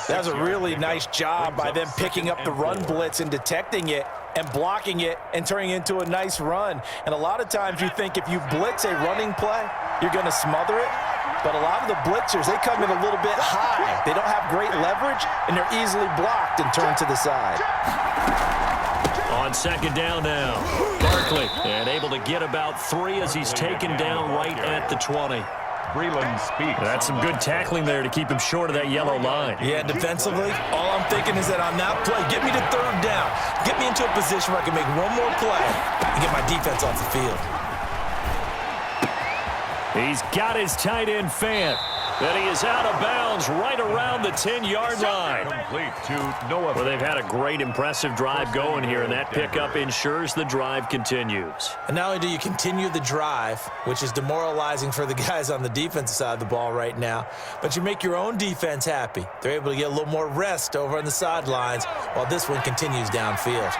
That was a really nice job by them picking up the run blitz and detecting it and blocking it and turning it into a nice run. And a lot of times you think if you blitz a running play, you're going to smother it. But a lot of the blitzers, they come in a little bit high. They don't have great leverage, and they're easily blocked and turned to the side. On second down now, Barkley, and able to get about 3 as he's taken down right at the 20. That's some good tackling there to keep him short of that yellow line. Yeah, defensively, all I'm thinking is that on that play, get me to third down. Get me into a position where I can make one more play and get my defense off the field. He's got his tight end Fant. And he is out of bounds right around the 10-yard line. Well, they've had a great, impressive drive going here, and that pickup ensures the drive continues. And not only do you continue the drive, which is demoralizing for the guys on the defensive side of the ball right now, but you make your own defense happy. They're able to get a little more rest over on the sidelines while this one continues downfield.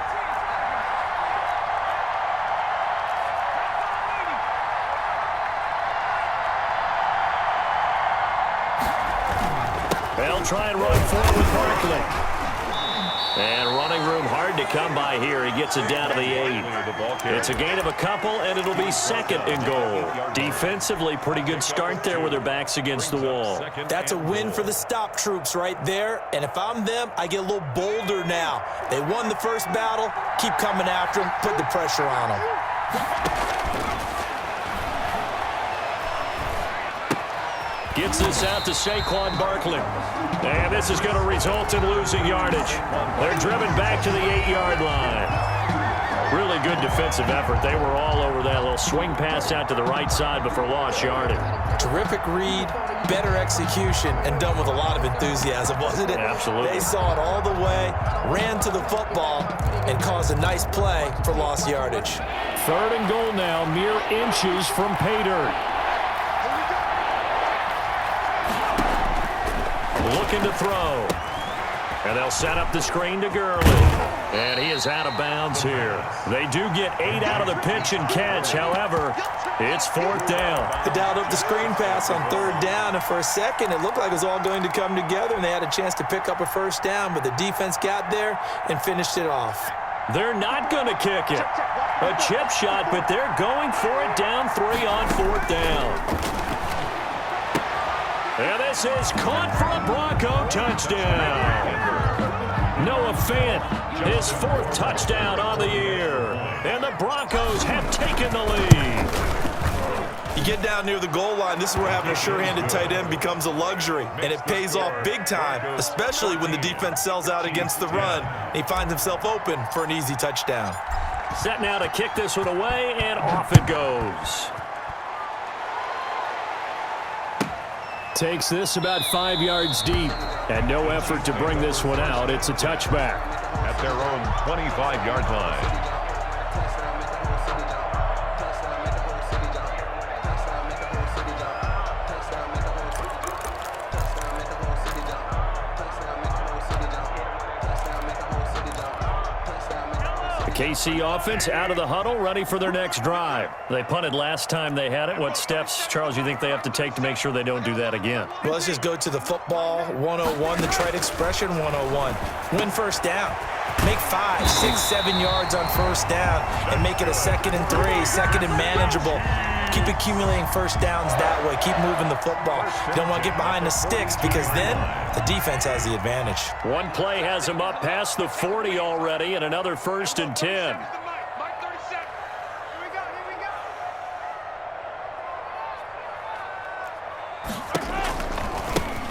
They'll try and run forward with Barkley. And running room hard to come by here. He gets it down to the 8. It's a gain of a couple, and it'll be second and goal. Defensively, pretty good start there with their backs against the wall. That's a win for the stop troops right there. And if I'm them, I get a little bolder now. They won the first battle. Keep coming after them. Put the pressure on them. Gets this out to Saquon Barkley. And this is going to result in losing yardage. They're driven back to the 8-yard line. Really good defensive effort. They were all over that little swing pass out to the right side before lost yardage. Terrific read, better execution, and done with a lot of enthusiasm, wasn't it? Absolutely. They saw it all the way, ran to the football, and caused a nice play for lost yardage. Third and goal now, mere inches from pay dirt. Looking to throw. And they'll set up the screen to Gurley. And he is out of bounds here. They do get 8 out of the pitch and catch. However, it's fourth down. They dialed up the screen pass on third down, and for a second it looked like it was all going to come together, and they had a chance to pick up a first down, but the defense got there and finished it off. They're not going to kick it. A chip shot, but they're going for it down 3 on fourth down. And this is caught for a Bronco touchdown. Noah Fant, his 4th touchdown on the year. And the Broncos have taken the lead. You get down near the goal line, this is where having a sure-handed tight end becomes a luxury, and it pays off big time, especially when the defense sells out against the run. He finds himself open for an easy touchdown. Set now to kick this one away, and off it goes. Takes this about 5 yards deep, and no effort to bring this one out. It's a touchback. At their own 25-yard line. KC offense out of the huddle, ready for their next drive. They punted last time they had it. What steps, Charles, you think they have to take to make sure they don't do that again? Well, let's just go to the football 101, the trite expression 101. Win first down. Make 5, 6, 7 yards on first down and make it a 2nd and 3, 2nd and manageable. Keep accumulating first downs that way. Keep moving the football. You don't want to get behind the sticks because then the defense has the advantage. One play has them up past the 40 already, and another 1st and 10.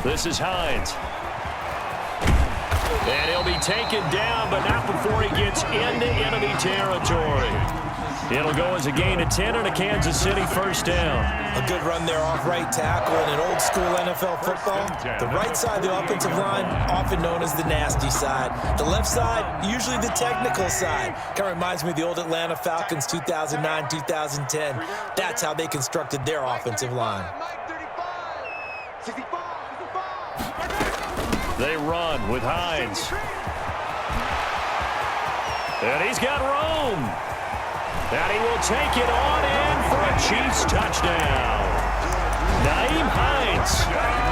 This is Hines. And he'll be taken down, but not before he gets into enemy territory. It'll go as a gain of 10 and a Kansas City first down. A good run there off right tackle in an old school NFL football. The right side of the offensive line, often known as the nasty side. The left side, usually the technical side. Kind of reminds me of the old Atlanta Falcons 2009, 2010. That's how they constructed their offensive line. They run with Hines. And he's got room. And he will take it on in for a Chiefs touchdown. Nyheim Hines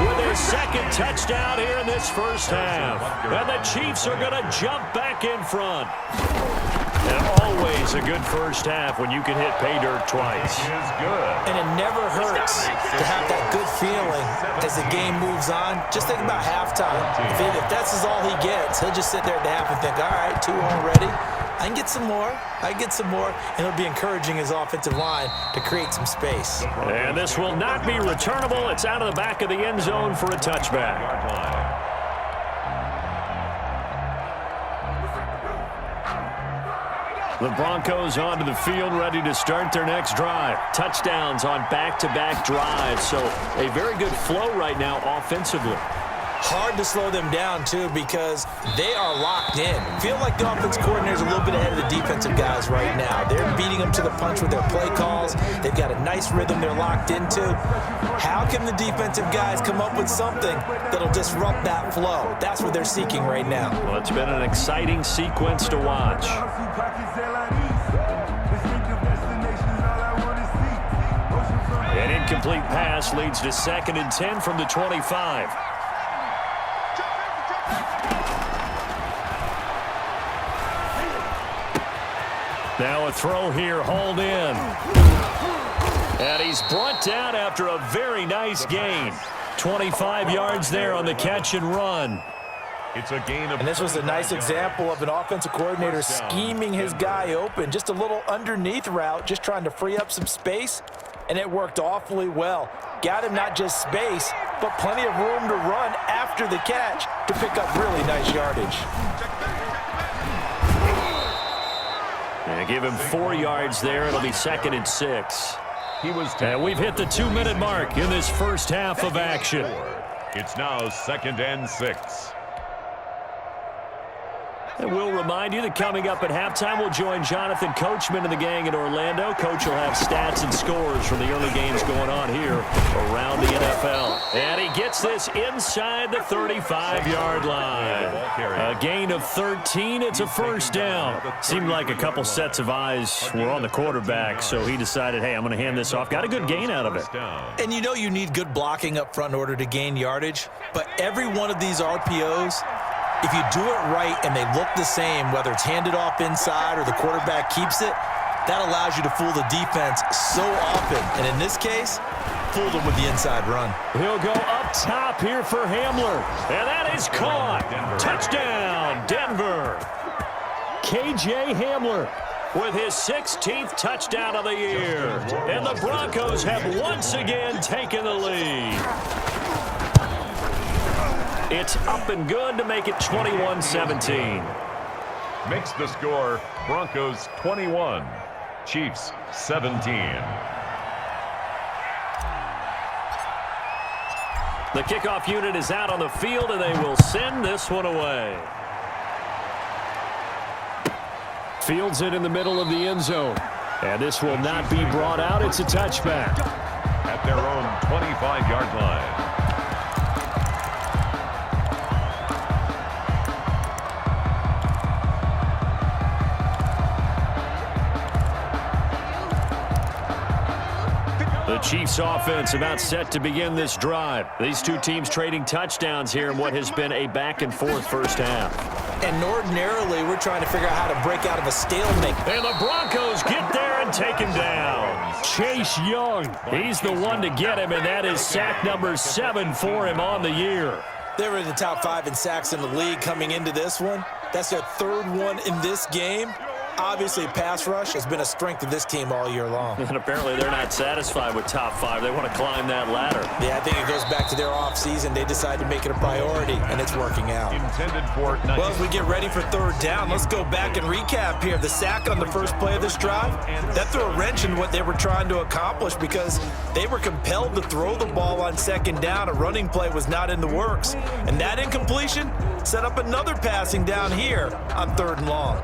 with their second touchdown here in this first half. And the Chiefs are going to jump back in front. And always a good first half when you can hit pay dirt twice. And it never hurts to have that good feeling as the game moves on. Just think about halftime. If that's all he gets, he'll just sit there at the half and think, all right, 2 already. I can get some more. And it'll be encouraging his offensive line to create some space. And this will not be returnable. It's out of the back of the end zone for a touchback. The Broncos onto the field, ready to start their next drive. Touchdowns on back-to-back drives, so a very good flow right now offensively. Hard to slow them down, too, because they are locked in. Feel like the offense coordinator is a little bit ahead of the defensive guys right now. They're beating them to the punch with their play calls. They've got a nice rhythm they're locked into. How can the defensive guys come up with something that'll disrupt that flow? That's what they're seeking right now. Well, it's been an exciting sequence to watch. An incomplete pass leads to 2nd and 10 from the 25. Now a throw here, hauled in. And he's brought down after a very nice gain. 25 yards there on the catch and run. It's a gain of... And this was a nice example of an offensive coordinator scheming his guy open. Just a little underneath route, just trying to free up some space. And it worked awfully well. Got him not just space, but plenty of room to run after the catch to pick up really nice yardage. And give him 4 yards there. It'll be 2nd and 6. And we've hit the 2-minute mark in this first half of action. It's now 2nd and 6. And we'll remind you that coming up at halftime, we'll join Jonathan Coachman and the gang in Orlando. Coach will have stats and scores from the early games going on here around the NFL. And he gets this inside the 35-yard line. A gain of 13. It's a first down. Seemed like a couple sets of eyes were on the quarterback, so he decided, hey, I'm going to hand this off. Got a good gain out of it. And you know you need good blocking up front in order to gain yardage, but every one of these RPOs, if you do it right and they look the same, whether it's handed off inside or the quarterback keeps it, that allows you to fool the defense so often. And in this case, fooled them with the inside run. He'll go up top here for Hamler. And that is caught. Touchdown, Denver. KJ Hamler with his 16th touchdown of the year. And the Broncos have once again taken the lead. It's up and good to make it 21-17. Makes the score Broncos 21, Chiefs 17. The kickoff unit is out on the field, and they will send this one away. Fields it in the middle of the end zone. And this will not be brought out. It's a touchback. At their own 25-yard line. The Chiefs offense about set to begin this drive. These two teams trading touchdowns here in what has been a back-and-forth first half. And ordinarily, we're trying to figure out how to break out of a stalemate. And the Broncos get there and take him down. Chase Young, he's the one to get him, and that is sack number 7 for him on the year. They were in the top 5 in sacks in the league coming into this one. That's their 3rd one in this game. Obviously, pass rush has been a strength of this team all year long. And apparently they're not satisfied with top 5. They want to climb that ladder. Yeah, I think it goes back to their offseason. They decided to make it a priority, and it's working out. Intended for well, as we get ready for 3rd down, let's go back and recap here. The sack on the first play of this drive, that threw a wrench in what they were trying to accomplish because they were compelled to throw the ball on 2nd down. A running play was not in the works. And that incompletion set up another passing down here on 3rd and long.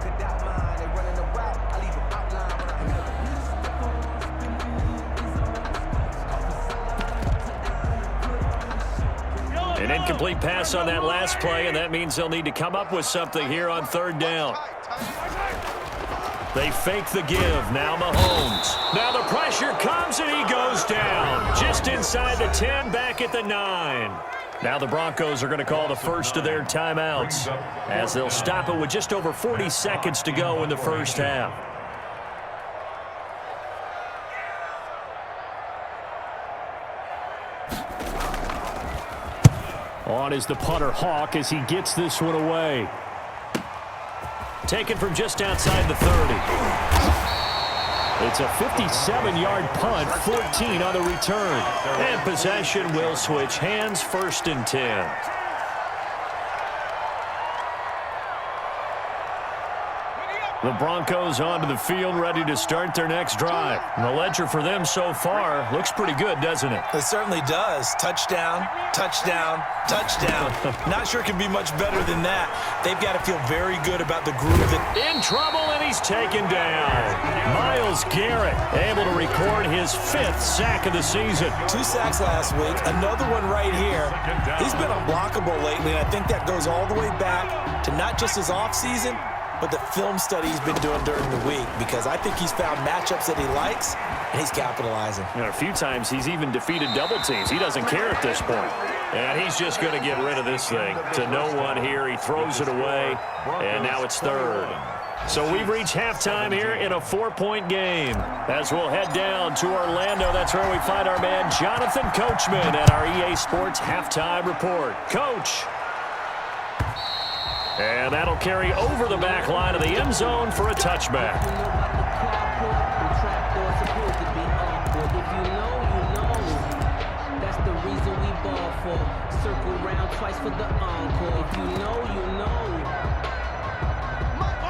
An incomplete pass on that last play, and that means they'll need to come up with something here on 3rd down. They fake the give. Now Mahomes. Now the pressure comes and he goes down. Just inside the 10, back at the 9. Now the Broncos are going to call the first of their timeouts as they'll stop it with just over 40 seconds to go in the first half. On is the punter Hawk as he gets this one away. Taken from just outside the 30. It's a 57-yard punt, 14 on the return. And possession will switch hands, 1st and 10. The Broncos onto the field, ready to start their next drive. And the ledger for them so far looks pretty good, doesn't it? It certainly does. Touchdown, touchdown, touchdown. Not sure it can be much better than that. They've got to feel very good about the groove. In trouble, and he's taken down. Myles Garrett able to record his 5th sack of the season. 2 sacks last week, another one right here. He's been unblockable lately, and I think that goes all the way back to not just his offseason, but the film study he's been doing during the week, because I think he's found matchups that he likes, and he's capitalizing. You know, a few times he's even defeated double teams. He doesn't care at this point. And he's just going to get rid of this thing. To no one here, he throws it away, and now it's 3rd. So we've reached halftime here in a 4-point game. As we'll head down to Orlando, that's where we find our man Jonathan Coachman at our EA Sports Halftime Report. Coach. And that'll carry over the back line of the end zone for a touchback.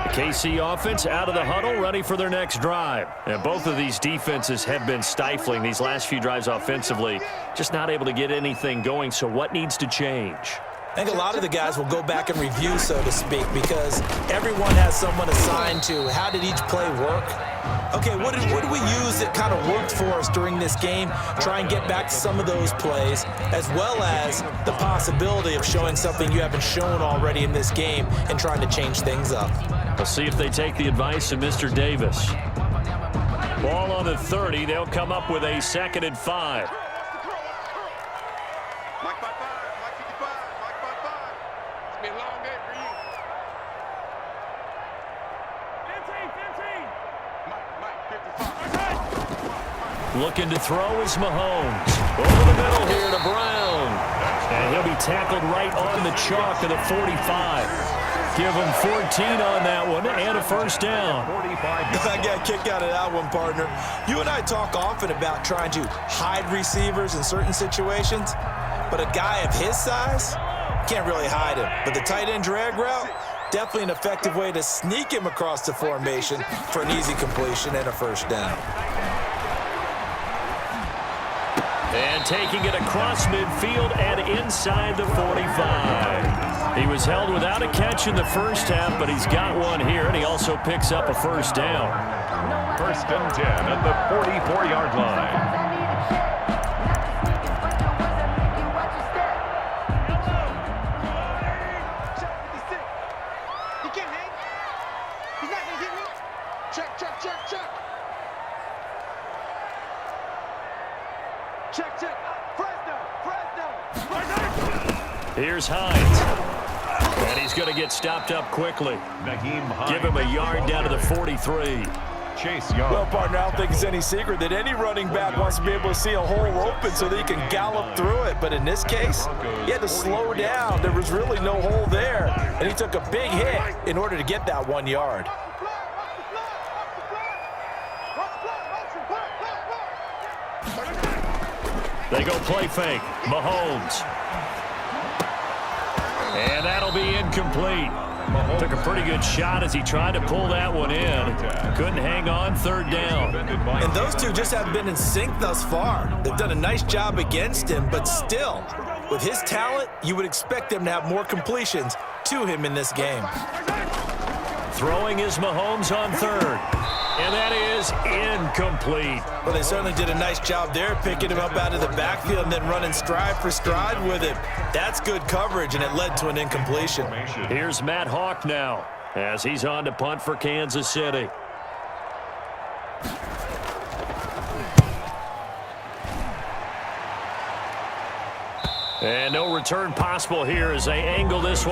The KC offense out of the huddle, ready for their next drive. And both of these defenses have been stifling these last few drives offensively. Just not able to get anything going, so what needs to change? I think a lot of the guys will go back and review, so to speak, because everyone has someone assigned to how did each play work. Okay, what did we use that kind of worked for us during this game? Try and get back to some of those plays, as well as the possibility of showing something you haven't shown already in this game and trying to change things up. We'll see if they take the advice of Mr. Davis. Ball on the 30. They'll come up with a 2nd and 5. Looking to throw is Mahomes. Over the middle here to Brown. And he'll be tackled right on the chalk of the 45. Give him 14 on that one and a 1st down. I got a kick out of that one, partner. You and I talk often about trying to hide receivers in certain situations, but a guy of his size can't really hide him. But the tight end drag route, definitely an effective way to sneak him across the formation for an easy completion and a 1st down. And taking it across midfield and inside the 45. He was held without a catch in the first half, but he's got one here, and he also picks up a 1st down. 1st and 10 at the 44-yard line. Here's Hines. And he's going to get stopped up quickly. Give him a yard down to the 43. Chase Young. Well, partner, I don't think it's any secret that any running back wants to be able to see a hole open so that he can gallop through it. But in this case, he had to slow down. There was really no hole there. And he took a big hit in order to get that 1 yard. They go play fake. Mahomes. And that'll be incomplete. Took a pretty good shot as he tried to pull that one in. Couldn't hang on, 3rd down. And those two just haven't been in sync thus far. They've done a nice job against him, but still, with his talent, you would expect them to have more completions to him in this game. Throwing is Mahomes on 3rd. And that is incomplete. Well, they certainly did a nice job there, picking him up out of the backfield and then running stride for stride with him. That's good coverage, and it led to an incompletion. Here's Matt Hawk now as he's on to punt for Kansas City. And no return possible here as they angle this one.